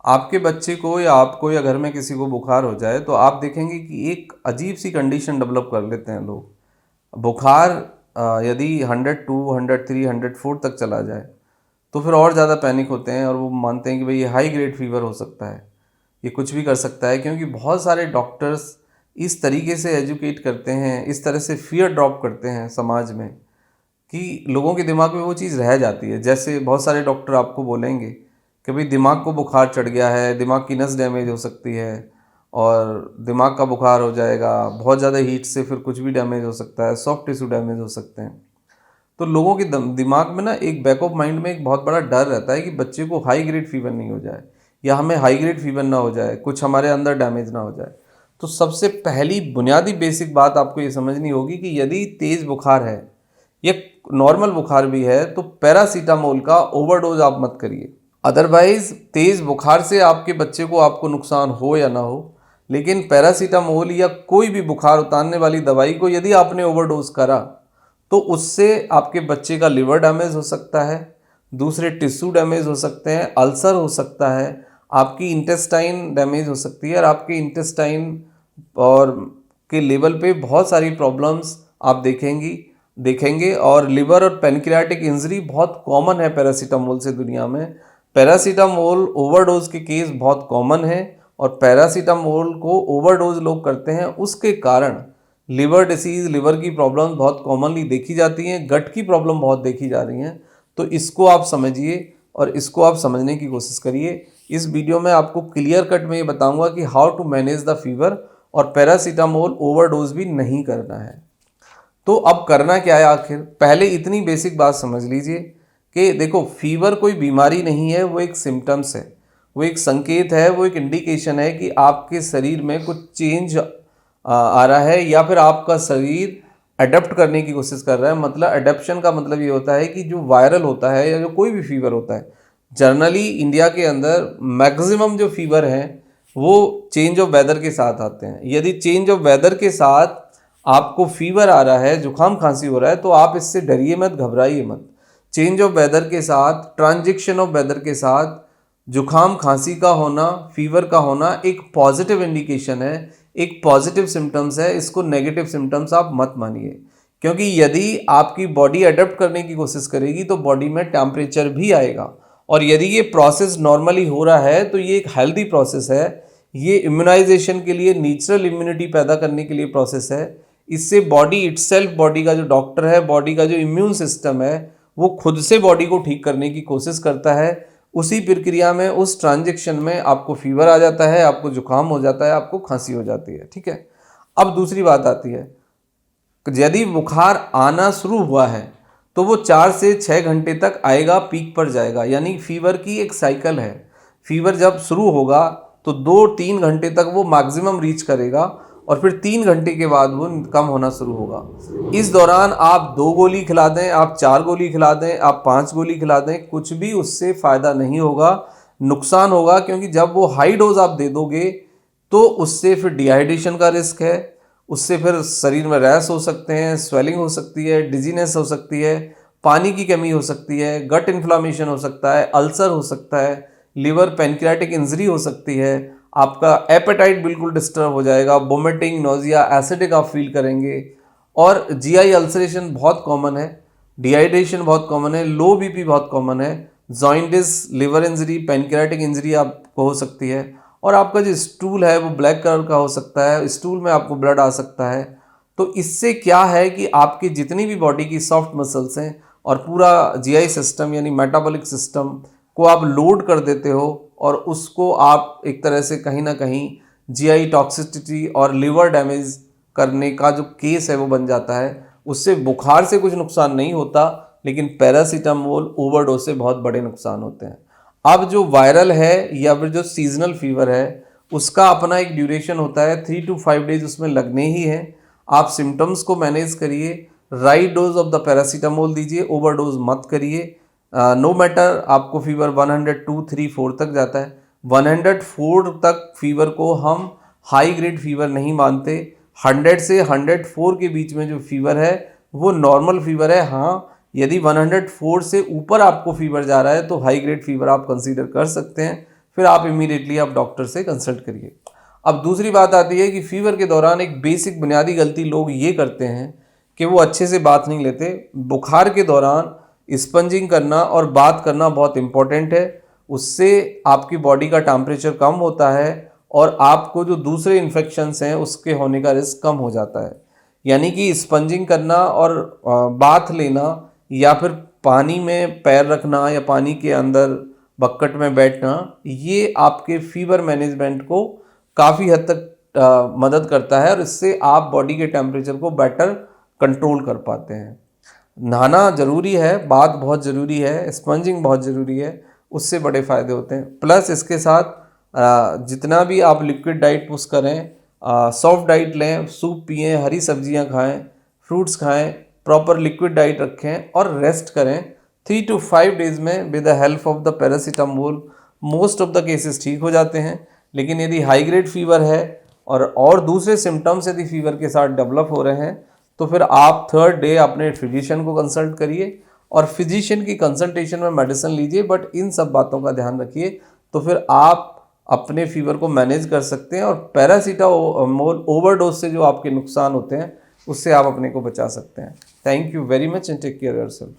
आपके बच्चे को या आपको या घर में किसी को बुखार हो जाए तो आप देखेंगे कि एक अजीब सी कंडीशन डेवलप कर लेते हैं लोग। बुखार यदि 102, 103, 104 तक चला जाए तो फिर और ज़्यादा पैनिक होते हैं और वो मानते हैं कि भाई ये हाई ग्रेड फीवर हो सकता है, ये कुछ भी कर सकता है। क्योंकि बहुत सारे डॉक्टर्स इस तरीके से एजुकेट करते हैं, इस तरह से फियर ड्रॉप करते हैं समाज में कि लोगों के दिमाग में वो चीज़ रह जाती है। जैसे बहुत सारे डॉक्टर आपको बोलेंगे कि भाई दिमाग को बुखार चढ़ गया है, दिमाग की नस डैमेज हो सकती है और दिमाग का बुखार हो जाएगा, बहुत ज़्यादा हीट से फिर कुछ भी डैमेज हो सकता है, सॉफ्ट टिश्यू डैमेज हो सकते हैं। तो लोगों के दिमाग में ना एक बैक ऑफ माइंड में एक बहुत बड़ा डर रहता है कि बच्चे को हाई ग्रेड फीवर नहीं हो जाए या हमें हाई ग्रेड फीवर ना हो जाए, कुछ हमारे अंदर डैमेज ना हो जाए। तो सबसे पहली बुनियादी बेसिक बात आपको ये समझनी होगी कि यदि तेज़ बुखार है या नॉर्मल बुखार भी है तो पैरासीटामोल का ओवरडोज आप मत करिए। अदरवाइज तेज़ बुखार से आपके बच्चे को आपको नुकसान हो या ना हो, लेकिन पैरासीटामोल या कोई भी बुखार उतारने वाली दवाई को यदि आपने ओवरडोज करा तो उससे आपके बच्चे का लिवर डैमेज हो सकता है, दूसरे टिश्यू डैमेज हो सकते हैं, अल्सर हो सकता है, आपकी इंटेस्टाइन डैमेज हो सकती है और आपके इंटेस्टाइन और के लेवल पे बहुत सारी प्रॉब्लम्स आप देखेंगे। और लिवर और पैनक्रियाटिक इंजरी बहुत कॉमन है पैरासीटामोल से दुनिया में। पैरासीटामोल ओवरडोज के केस बहुत कॉमन है और पैरासीटामोल को ओवरडोज लोग करते हैं, उसके कारण लिवर डिसीज़, लिवर की प्रॉब्लम बहुत कॉमनली देखी जाती हैं, गट की प्रॉब्लम बहुत देखी जा रही हैं। तो इसको आप समझिए और इसको आप समझने की कोशिश करिए। इस वीडियो में आपको क्लियर कट में ये बताऊंगा कि how to manage the fever और पैरासीटामोल ओवरडोज भी नहीं करना है। तो अब करना क्या है आखिर? पहले इतनी बेसिक बात समझ लीजिए कि देखो, फीवर कोई बीमारी नहीं है, वो एक सिम्टम्स है, वो एक संकेत है, वो एक इंडिकेशन है कि आपके शरीर में कुछ चेंज आ रहा है या फिर आपका शरीर अडेप्ट करने की कोशिश कर रहा है। मतलब अडेप्शन का मतलब ये होता है कि जो वायरल होता है या जो कोई भी फीवर होता है, जनरली इंडिया के अंदर मैक्सिमम जो फीवर हैं वो चेंज ऑफ वेदर के साथ आते हैं। यदि चेंज ऑफ वेदर के साथ आपको फीवर आ रहा है, जुकाम खांसी हो रहा है, तो आप इससे डरिए मत, घबराइए मत। चेंज ऑफ वेदर के साथ, ट्रांजिशन ऑफ वेदर के साथ जुकाम खांसी का होना, फीवर का होना एक पॉजिटिव इंडिकेशन है, एक पॉजिटिव सिम्टम्स है। इसको नेगेटिव सिम्टम्स आप मत मानिए, क्योंकि यदि आपकी बॉडी अडेप्ट करने की कोशिश करेगी तो बॉडी में टेम्परेचर भी आएगा। और यदि ये प्रोसेस नॉर्मली हो रहा है तो ये एक हेल्दी प्रोसेस है, ये इम्यूनाइजेशन के लिए, नेचुरल इम्यूनिटी पैदा करने के लिए प्रोसेस है। इससे बॉडी इटसेल्फ, बॉडी का जो डॉक्टर है, बॉडी का जो इम्यून सिस्टम है, वो खुद से बॉडी को ठीक करने की कोशिश करता है। उसी प्रक्रिया में, उस ट्रांजेक्शन में आपको फीवर आ जाता है, आपको जुकाम हो जाता है, आपको खांसी हो जाती है। ठीक है, अब दूसरी बात आती है, यदि बुखार आना शुरू हुआ है तो वो 4 से 6 घंटे तक आएगा, पीक पर जाएगा। यानी फीवर की एक साइकिल है। फीवर जब शुरू होगा तो 2-3 घंटे तक वो मैक्सिमम रीच करेगा और फिर 3 घंटे के बाद वो कम होना शुरू होगा। इस दौरान आप 2 गोली खिला दें, आप 4 गोली खिला दें, आप 5 गोली खिला दें, कुछ भी उससे फ़ायदा नहीं होगा, नुकसान होगा। क्योंकि जब वो हाई डोज आप दे दोगे तो उससे फिर डिहाइड्रेशन का रिस्क है, उससे फिर शरीर में रैश हो सकते हैं, स्वेलिंग हो सकती है, डिजीनेस हो सकती है, पानी की कमी हो सकती है, गट इन्फ्लामेशन हो सकता है, अल्सर हो सकता है, लिवर पैनक्रियाटिक इंजरी हो सकती है, आपका एपेटाइट बिल्कुल डिस्टर्ब हो जाएगा, वोमिटिंग, नोजिया, एसिडिक आप फील करेंगे। और जीआई अल्सरेशन बहुत कॉमन है, डिहाइड्रेशन बहुत कॉमन है, लो बीपी बहुत कॉमन है, jaundice, liver injury, pancreatic injury आपको हो सकती है। और आपका जो स्टूल है वो ब्लैक कलर का हो सकता है, स्टूल में आपको ब्लड आ सकता है। तो इससे क्या है कि आपकी जितनी भी बॉडी की सॉफ्ट मसल्स हैं और पूरा जीआई सिस्टम यानी मेटाबॉलिक सिस्टम को आप लोड कर देते हो और उसको आप एक तरह से कहीं ना कहीं जीआई टॉक्सिसिटी और लिवर डैमेज करने का जो केस है वो बन जाता है। उससे बुखार से कुछ नुकसान नहीं होता, लेकिन पैरासीटामोल ओवरडोज से बहुत बड़े नुकसान होते हैं। अब जो वायरल है या फिर जो सीजनल फीवर है उसका अपना एक ड्यूरेशन होता है, 3 to 5 डेज उसमें लगने ही हैं। आप सिम्टम्स को मैनेज करिए, right dose of the paracetamol दीजिए, ओवरडोज मत करिए। नो मैटर आपको फीवर 102, 3, 4 तक जाता है, 104 तक फीवर को हम हाई ग्रेड फीवर नहीं मानते। 100 से 104 के बीच में जो फीवर है वो नॉर्मल फीवर है। हाँ, यदि 104 से ऊपर आपको फीवर जा रहा है तो हाई ग्रेड फीवर आप कंसीडर कर सकते हैं, फिर आप इमीडिएटली आप डॉक्टर से कंसल्ट करिए। अब दूसरी बात आती है कि फीवर के दौरान एक बेसिक बुनियादी गलती लोग ये करते हैं कि वो अच्छे से बात नहीं लेते। बुखार के दौरान स्पंजिंग करना और बात करना बहुत इंपॉर्टेंट है, उससे आपकी बॉडी का टेम्परेचर कम होता है और आपको जो दूसरे इन्फेक्शंस हैं उसके होने का रिस्क कम हो जाता है। यानी कि स्पंजिंग करना और बाथ लेना या फिर पानी में पैर रखना या पानी के अंदर बकेट में बैठना, ये आपके फीवर मैनेजमेंट को काफ़ी हद तक मदद करता है और इससे आप बॉडी के टेम्परेचर को बेटर कंट्रोल कर पाते हैं। नहाना ज़रूरी है, बात बहुत ज़रूरी है, स्पंजिंग बहुत ज़रूरी है, उससे बड़े फ़ायदे होते हैं। प्लस इसके साथ जितना भी आप लिक्विड डाइट पुश करें, सॉफ्ट डाइट लें, सूप पिएं, हरी सब्जियां खाएं, फ्रूट्स खाएं, प्रॉपर लिक्विड डाइट रखें और रेस्ट करें। 3 to 5 डेज में with the help of the paracetamol most of the cases ठीक हो जाते हैं। लेकिन यदि हाई ग्रेड फीवर है और दूसरे सिम्टम्स यदि फीवर के साथ डेवलप हो रहे हैं तो फिर आप 3rd डे अपने फिजिशियन को कंसल्ट करिए और फिजिशियन की कंसल्टेशन में मेडिसिन लीजिए। बट इन सब बातों का ध्यान रखिए, तो फिर आप अपने फीवर को मैनेज कर सकते हैं और पैरासीटामोल ओवरडोज से जो आपके नुकसान होते हैं उससे आप अपने को बचा सकते हैं। Thank you very much and take care yourself.